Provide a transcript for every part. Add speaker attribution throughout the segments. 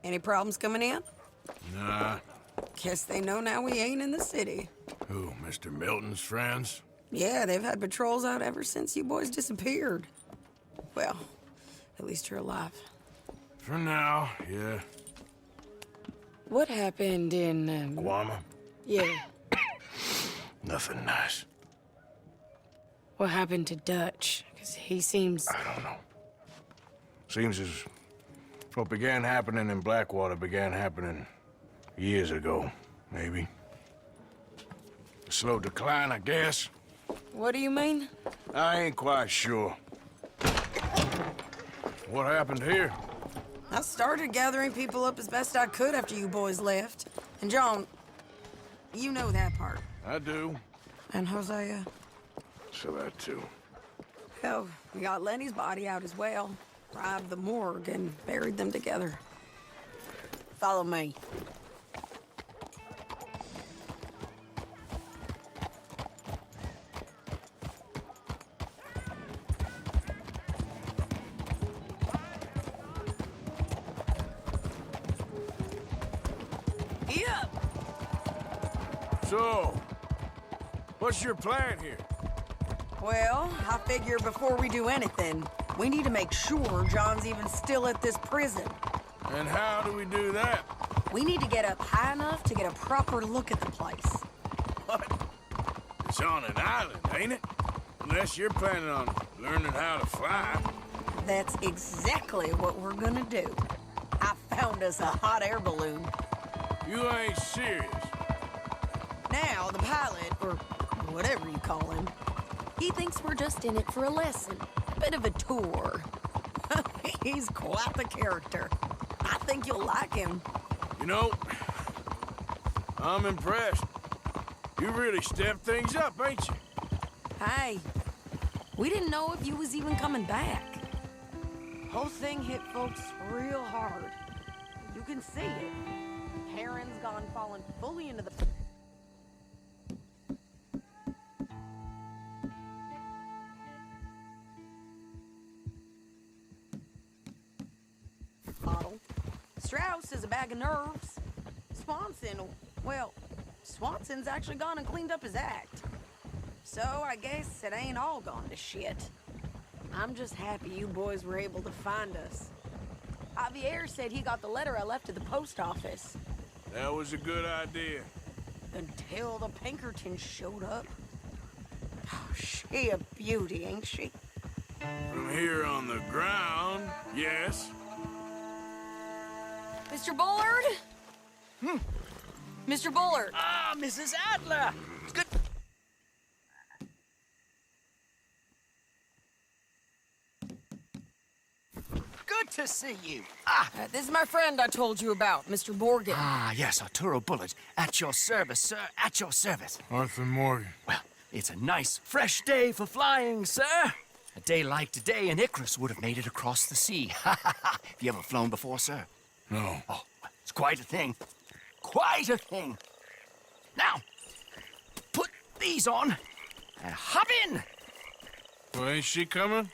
Speaker 1: Any problems coming in?
Speaker 2: Nah.
Speaker 1: Guess they know now we ain't in the city.
Speaker 2: Who, Mr. Milton's friends?
Speaker 1: Yeah, they've had patrols out ever since you boys disappeared. Well, at least you're alive.
Speaker 2: For now, yeah.
Speaker 1: What happened in,
Speaker 2: Guama?
Speaker 1: Yeah.
Speaker 2: Nothing nice.
Speaker 1: What happened to Dutch? Because he seems...
Speaker 2: I don't know. Seems as what began happening in Blackwater began happening years ago, maybe. A slow decline, I guess.
Speaker 1: What do you mean?
Speaker 2: I ain't quite sure. What happened here?
Speaker 1: I started gathering people up as best I could after you boys left. And John, you know that part.
Speaker 2: I do.
Speaker 1: And Hosea?
Speaker 2: So that too.
Speaker 1: Hell, we got Lenny's body out as well. Robbed the morgue and buried them together. Follow me. Yeah.
Speaker 2: So, what's your plan here?
Speaker 1: Well, I figure before we do anything, we need to make sure John's even still at this prison.
Speaker 2: And how do we do that?
Speaker 1: We need to get up high enough to get a proper look at the place.
Speaker 2: What? It's on an island, ain't it? Unless you're planning on learning how to fly.
Speaker 1: That's exactly what we're gonna do. I found us a hot air balloon.
Speaker 2: You ain't serious.
Speaker 1: Now, the pilot, or whatever you call him, he thinks we're just in it for a lesson. A bit of a tour. He's quite the character. I think you'll like him.
Speaker 2: You know, I'm impressed. You really stepped things up, ain't you?
Speaker 1: Hey, we didn't know if you was even coming back. Whole thing hit folks real hard. You can see it. Heron's gone falling fully into the... bottle. Strauss is a bag of nerves. Swanson's actually gone and cleaned up his act. So I guess it ain't all gone to shit. I'm just happy you boys were able to find us. Javier said he got the letter I left at the post office.
Speaker 2: That was a good idea.
Speaker 1: Until the Pinkertons showed up. Oh, she a beauty, ain't she?
Speaker 2: From here on the ground, yes.
Speaker 1: Mr. Bullard? Mr. Bullard.
Speaker 3: Ah, Mrs. Adler! Good... Good to see you.
Speaker 1: This is my friend I told you about, Mr. Morgan.
Speaker 3: Ah, yes, Arturo Bullard. At your service, sir. At your service.
Speaker 2: Arthur Morgan.
Speaker 3: Well, it's a nice, fresh day for flying, sir. A day like today, an Icarus would have made it across the sea. Have you ever flown before, sir?
Speaker 2: No.
Speaker 3: Oh, well, it's quite a thing. Quite a thing. Now, put these on and hop in.
Speaker 2: Well, ain't she coming?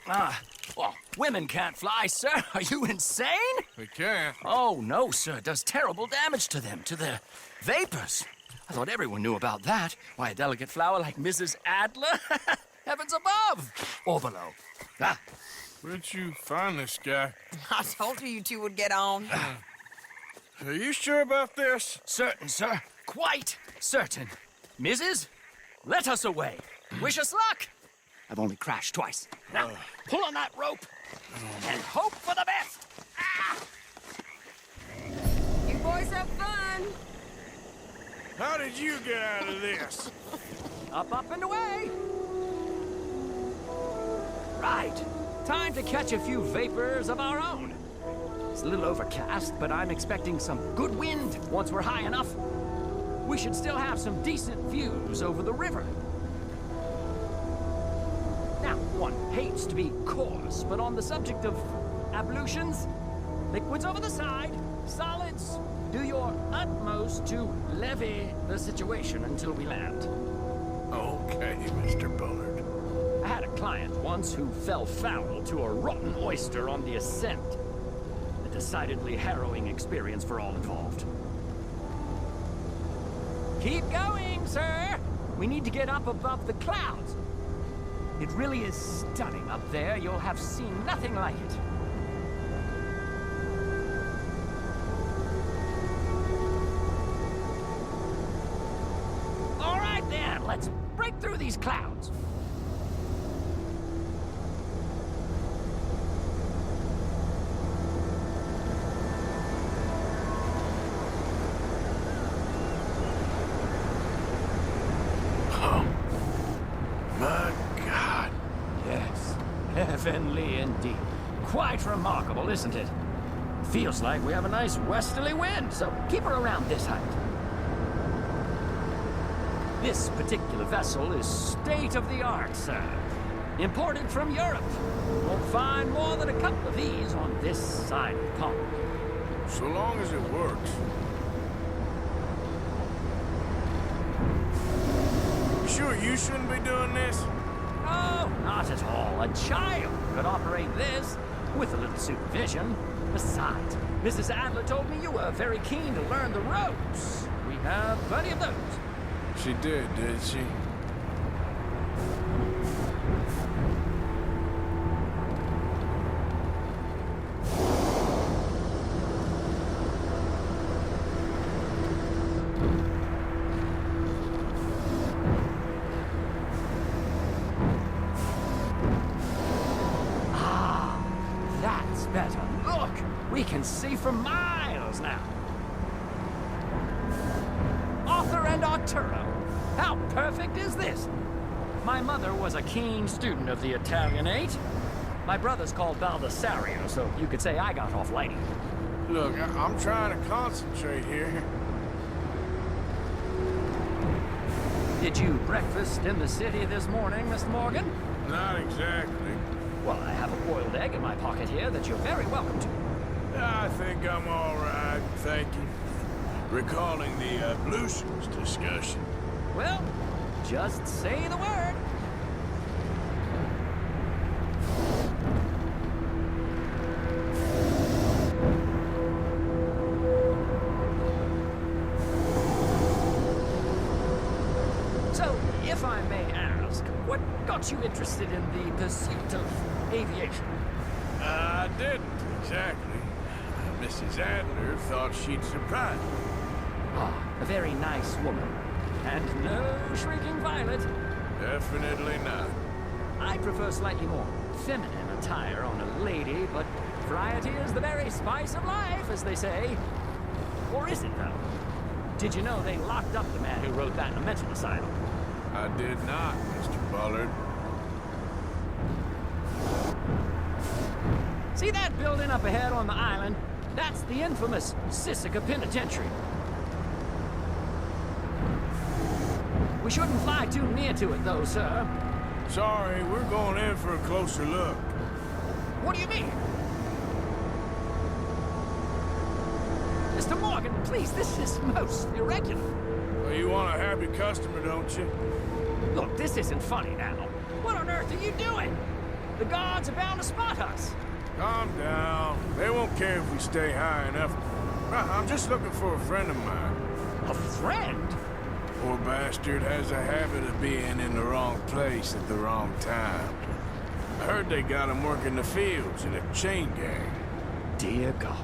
Speaker 3: Well, women can't fly, sir. Are you insane?
Speaker 2: We can't.
Speaker 3: Oh, no, sir. It does terrible damage to them, to their vapors. I thought everyone knew about that. Why, a delicate flower like Mrs. Adler? Heavens above or below. Ah,
Speaker 2: Where'd you find this guy?
Speaker 1: I told you two would get on.
Speaker 2: Are you sure about this?
Speaker 3: certain, sir. Quite certain. Mrs., let us away. Wish us luck. I've only crashed twice. Now, pull on that rope and hope for the best.
Speaker 1: You boys have fun.
Speaker 2: How did you get out of this?
Speaker 3: Up, up, and away. Right. Time to catch a few vapors of our own. It's a little overcast, but I'm expecting some good wind once we're high enough. We should still have some decent views over the river. Now, one hates to be coarse, but on the subject of ablutions, liquids over the side, solids, do your utmost to levy the situation until we land.
Speaker 2: Okay, Mr. Bullard.
Speaker 3: I had a client once who fell foul to a rotten oyster on the ascent. The decidedly harrowing experience for all involved. Keep going, sir! We need to get up above the clouds. It really is stunning up there. You'll have seen nothing like it. All right, then. Let's break through these clouds. Heavenly indeed. Quite remarkable, isn't it? Feels like we have a nice westerly wind, so keep her around this height. This particular vessel is state-of-the-art, sir. Imported from Europe. Won't find more than a couple of these on this side of the pond.
Speaker 2: So long as it works. You sure you shouldn't be doing this?
Speaker 3: Oh, not at all. A child could operate this with a little supervision. Besides, Mrs. Adler told me you were very keen to learn the ropes. We have plenty of those.
Speaker 2: She did she?
Speaker 3: Better. Look! We can see for miles now. Arthur and Arturo. How perfect is this? My mother was a keen student of the Italianate. My brother's called Baldessario, so you could say I got off lighting.
Speaker 2: Look, I'm trying to concentrate here.
Speaker 3: Did you breakfast in the city this morning, Mr. Morgan?
Speaker 2: Not exactly.
Speaker 3: Well, I have a boiled egg in my pocket here that you're very welcome to.
Speaker 2: I think I'm all right, thank you. Recalling the ablutions discussion.
Speaker 3: Well, just say the word. So, if I may ask, what got you interested in the pursuit of aviation?
Speaker 2: I didn't, exactly. Mrs. Adler thought she'd surprise me.
Speaker 3: Ah, a very nice woman. And no shrieking violet.
Speaker 2: Definitely not.
Speaker 3: I prefer slightly more feminine attire on a lady, but variety is the very spice of life, as they say. Or is it, though? Did you know they locked up the man who wrote that in a mental asylum?
Speaker 2: I did not, Mr. Bullard.
Speaker 3: See that building up ahead on the island? That's the infamous Sisika Penitentiary. We shouldn't fly too near to it, though, sir.
Speaker 2: Sorry, we're going in for a closer look.
Speaker 3: What do you mean? Mr. Morgan, please, this is most irregular.
Speaker 2: Well, you want a happy customer, don't you?
Speaker 3: Look, this isn't funny now. What on earth are you doing? The guards are bound to spot us.
Speaker 2: Calm down. They won't care if we stay high enough. I'm just looking for a friend of mine.
Speaker 3: A friend?
Speaker 2: Poor bastard has a habit of being in the wrong place at the wrong time. I heard they got him working the fields in a chain gang.
Speaker 3: Dear God.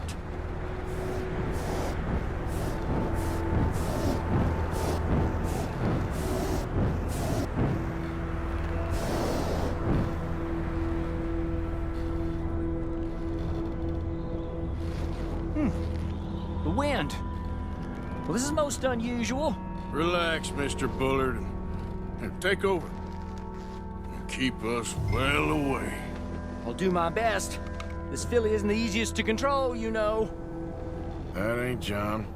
Speaker 3: The wind. Well, this is most unusual.
Speaker 2: Relax, Mr. Bullard, and take over. And keep us well away.
Speaker 3: I'll do my best. This filly isn't the easiest to control, you know.
Speaker 2: That ain't John.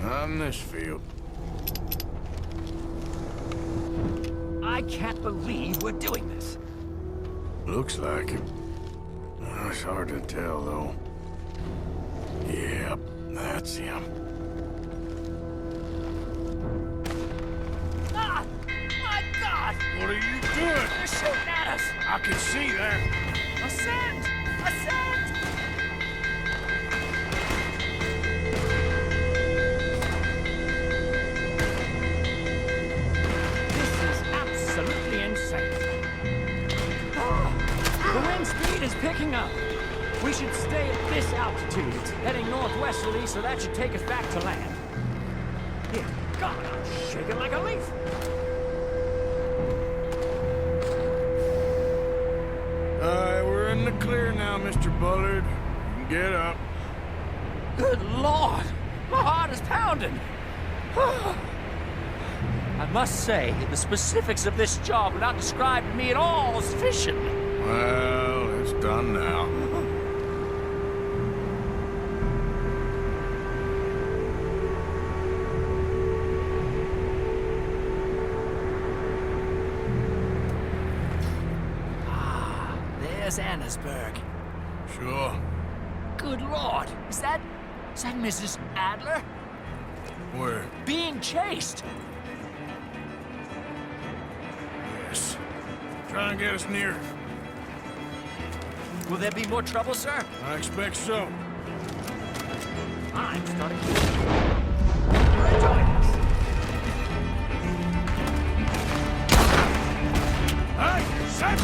Speaker 2: On this field.
Speaker 3: I can't believe we're doing this.
Speaker 2: Looks like it. It's hard to tell, though. Yep, that's him.
Speaker 3: Ah! My God!
Speaker 2: What are you doing?
Speaker 3: They're shooting at us!
Speaker 2: I can see that.
Speaker 3: Ascend! Ascend! altitude. It's heading northwesterly, so that should take us back to land. Dear God, I'm shaking like a leaf.
Speaker 2: We're in the clear now, Mr. Bullard. You can get up.
Speaker 3: Good Lord! My heart is pounding! I must say, the specifics of this job were not described to me at all as fishing.
Speaker 2: Well, it's done now.
Speaker 3: There's Annesburg.
Speaker 2: Sure.
Speaker 3: Good Lord! Is that Mrs. Adler?
Speaker 2: Where?
Speaker 3: Being chased!
Speaker 2: Yes. Try and get us near.
Speaker 3: Will there be more trouble, sir?
Speaker 2: I expect so.
Speaker 3: I'm starting to join us.
Speaker 2: Hey! Set!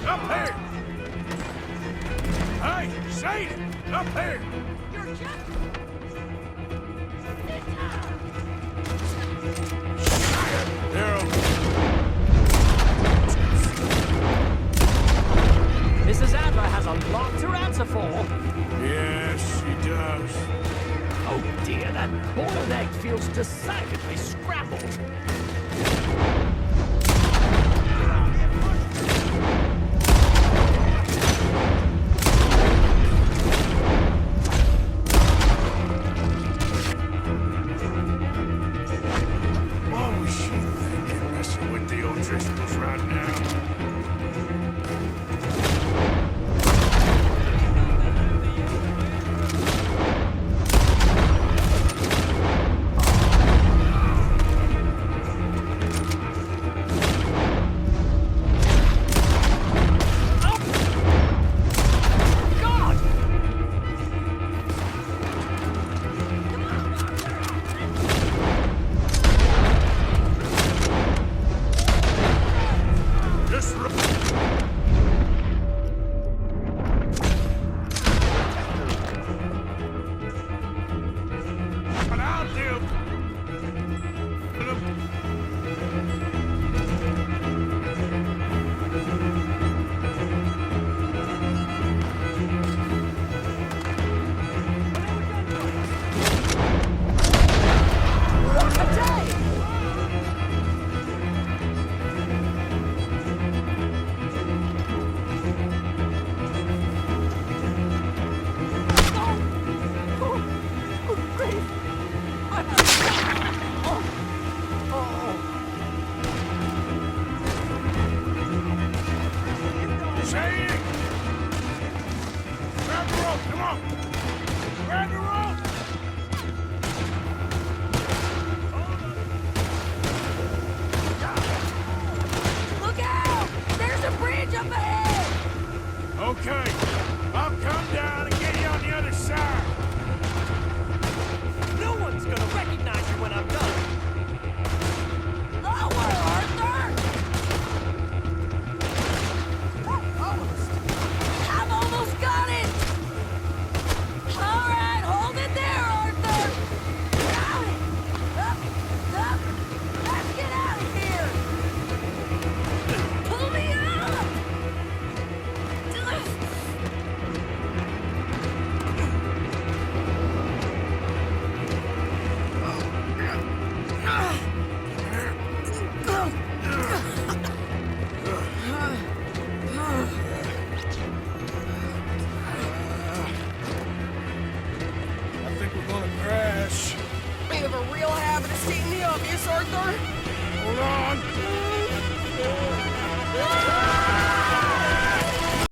Speaker 2: Up here! Hey, Sadie! Up here!
Speaker 3: You're just...
Speaker 2: They're okay.
Speaker 3: Mrs. Adler has a lot to answer for.
Speaker 2: Yes, she does.
Speaker 3: Oh dear, that boiled egg feels decidedly scrambled.
Speaker 2: What was she thinking, messing with the O'Driscolls right now?
Speaker 3: God!
Speaker 2: Just But I'll do.
Speaker 3: What a day!
Speaker 2: Sadie! Grab the rope, come on! Grab the rope!
Speaker 1: Look out! There's a bridge up ahead!
Speaker 2: Okay, I'll come down and